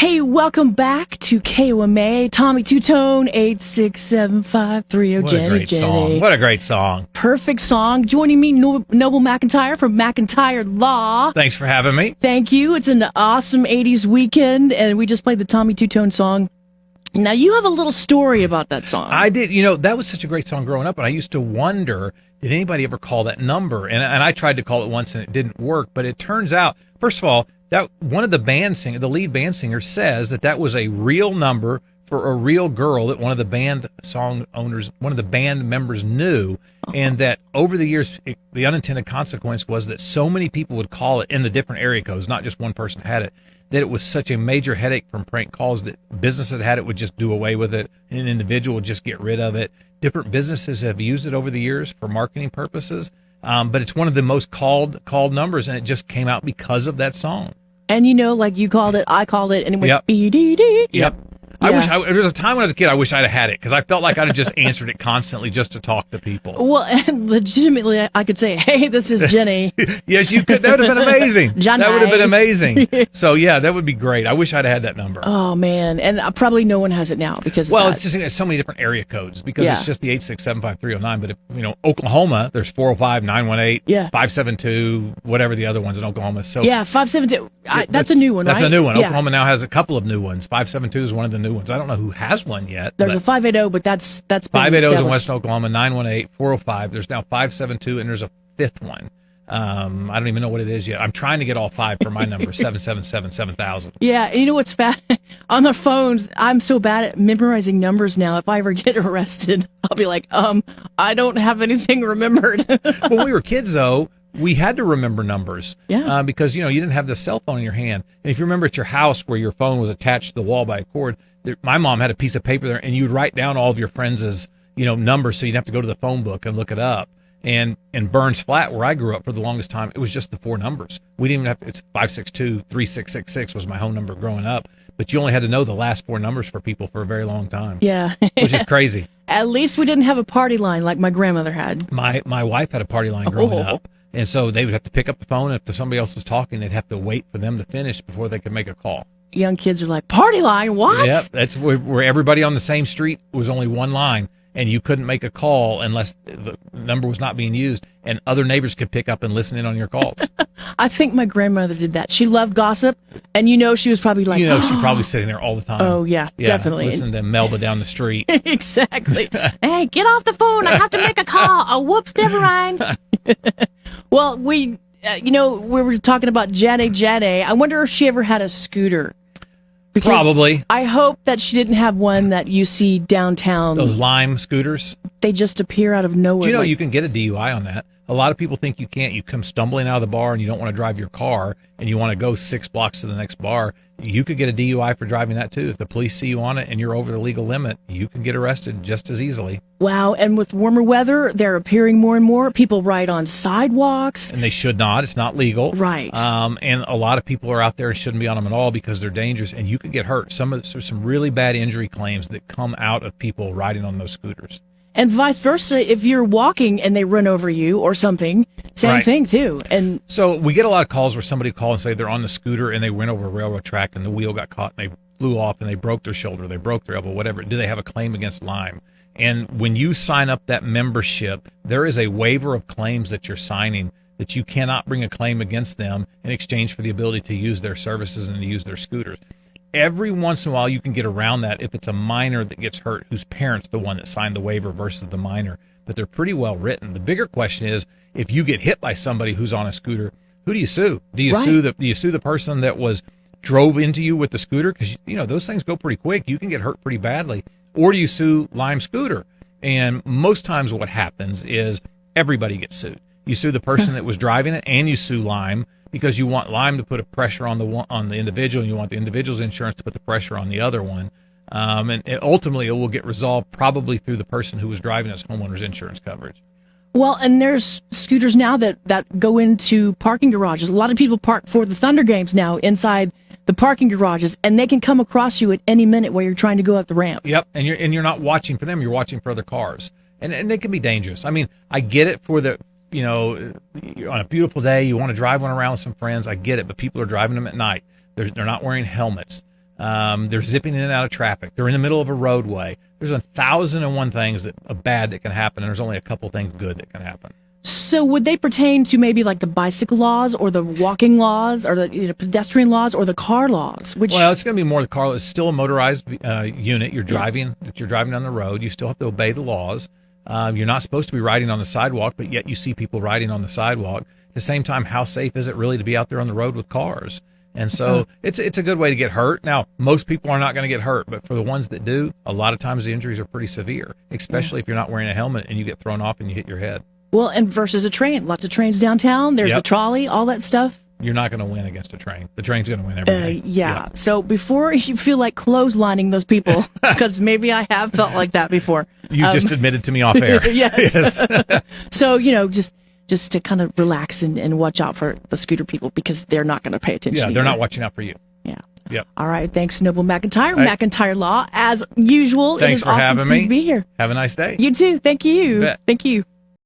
Hey, welcome back to KOMA. Tommy Two-Tone, 86753. What a great song. What a great song. Perfect song. Joining me, Noble McIntyre from McIntyre Law. Thanks for having me. Thank you. It's an awesome 80s weekend, and we just played the Tommy Two-Tone song. Now, you have a little story about that song. I did. You know, that was such a great song growing up, and I used to wonder, did anybody ever call that number? And I tried to call it once, and it didn't work. But it turns out, first of all, that one of the lead band singer says that was a real number for a real girl that one of the band members knew, and that over the years, the unintended consequence was that so many people would call it in the different area codes, not just one person had it, that it was such a major headache from prank calls that businesses that had it would just do away with it, and an individual would just get rid of it. Different businesses have used it over the years for marketing purposes, but it's one of the most called numbers, and it just came out because of that song. And like you called it, I called it, and it went Yep. B-D-D. Yep. I wish there was a time when I was a kid, I wish I'd have had it, because I felt like I'd have just answered it constantly just to talk to people. Well, and legitimately, I could say, hey, this is Jenny. Yes, you could. That would have been amazing. Johnny. That would have been amazing. So, yeah, that would be great. I wish I'd have had that number. Oh, man. And probably no one has it now because of Well, that. it's just so many different area codes because it's just the 8675309. But, Oklahoma, there's 405, 918, 572, whatever the other ones in Oklahoma. So 572. That's a new one, That's right? a new one. Yeah. Oklahoma now has a couple of new ones. 572 is one of the new ones. I don't know who has one yet. There's a 580, but that's been 580 is in established. West Oklahoma, 918, 405. There's now 572, and there's a fifth one. I don't even know what it is yet. I'm trying to get all five for my number, 777, 7000. Yeah, you know what's bad? On the phones, I'm so bad at memorizing numbers now. If I ever get arrested, I'll be like, I don't have anything remembered. When we were kids, though, we had to remember numbers because, you didn't have the cell phone in your hand. And if you remember at your house where your phone was attached to the wall by a cord, my mom had a piece of paper there, and you'd write down all of your friends' numbers, so you'd have to go to the phone book and look it up. And in Burns Flat, where I grew up for the longest time, it was just the four numbers. We didn't even have to, it's 562-3666 was my home number growing up. But you only had to know the last four numbers for people for a very long time. Yeah. Which is crazy. At least we didn't have a party line like my grandmother had. My wife had a party line growing up. And so they would have to pick up the phone. If somebody else was talking, they'd have to wait for them to finish before they could make a call. Young kids are like, party line, what? Yep, that's where everybody on the same street was only one line, and you couldn't make a call unless the number was not being used, and other neighbors could pick up and listen in on your calls. I think my grandmother did that. She loved gossip, and she was probably like, she's probably sitting there all the time. Oh, yeah, definitely. Listen to Melba down the street. Exactly. Hey, get off the phone. I have to make a call. Oh, whoops, never mind. Well, we were talking about Janae. I wonder if she ever had a scooter. Because probably. I hope that she didn't have one that you see downtown. Those Lime scooters. They just appear out of nowhere. Do you can get a DUI on that? A lot of people think you can't. You come stumbling out of the bar and you don't want to drive your car and you want to go 6 blocks to the next bar. You could get a DUI for driving that too. If the police see you on it and you're over the legal limit, you can get arrested just as easily. Wow. And with warmer weather, they're appearing more and more. People ride on sidewalks. And they should not. It's not legal. Right. And a lot of people are out there and shouldn't be on them at all because they're dangerous and you could get hurt. There's some really bad injury claims that come out of people riding on those scooters. And vice versa, if you're walking and they run over you or something, same thing too. And so we get a lot of calls where somebody calls and say they're on the scooter and they went over a railroad track and the wheel got caught and they flew off and they broke their shoulder, they broke their elbow, whatever. Do they have a claim against Lime? And when you sign up that membership, there is a waiver of claims that you're signing that you cannot bring a claim against them in exchange for the ability to use their services and to use their scooters. Every once in a while, you can get around that if it's a minor that gets hurt, whose parent's the one that signed the waiver versus the minor. But they're pretty well written. The bigger question is, if you get hit by somebody who's on a scooter, who do you sue? Do you sue the person that drove into you with the scooter? Because those things go pretty quick. You can get hurt pretty badly. Or do you sue Lime Scooter? And most times, what happens is everybody gets sued. You sue the person that was driving it, and you sue Lime. Because you want Lime to put a pressure on the individual, and you want the individual's insurance to put the pressure on the other one. And ultimately, it will get resolved probably through the person who was driving as homeowner's insurance coverage. Well, and there's scooters now that go into parking garages. A lot of people park for the Thunder games now inside the parking garages, and they can come across you at any minute while you're trying to go up the ramp. Yep, and you're not watching for them; you're watching for other cars, and they can be dangerous. I mean, I get it for the. On a beautiful day, you want to drive one around with some friends. I get it, but people are driving them at night. They're not wearing helmets. They're zipping in and out of traffic. They're in the middle of a roadway. There's 1,001 things that are bad that can happen, and there's only a couple things good that can happen. So would they pertain to maybe like the bicycle laws or the walking laws or the pedestrian laws or the car laws? Well, it's going to be more the car. It's still a motorized unit. You're driving down the road. You still have to obey the laws. You're not supposed to be riding on the sidewalk, but yet you see people riding on the sidewalk. At the same time, how safe is it really to be out there on the road with cars? And so it's a good way to get hurt. Now, most people are not going to get hurt, but for the ones that do, a lot of times the injuries are pretty severe, especially if you're not wearing a helmet and you get thrown off and you hit your head. Well, and versus a train. Lots of trains downtown. There's a trolley, all that stuff. You're not going to win against a train. The train's going to win every day. Yeah. So before you feel like clotheslining those people, because maybe I have felt like that before. You just admitted to me off air. Yes. So, just to kind of relax and watch out for the scooter people because they're not going to pay attention. Yeah, they're not watching out for you. Yeah. Yep. All right. Thanks, Noble McIntyre. McIntyre Law, as usual. Thanks it is for awesome having for you me. to be here. Have a nice day. You too. Thank you. Bet. Thank you.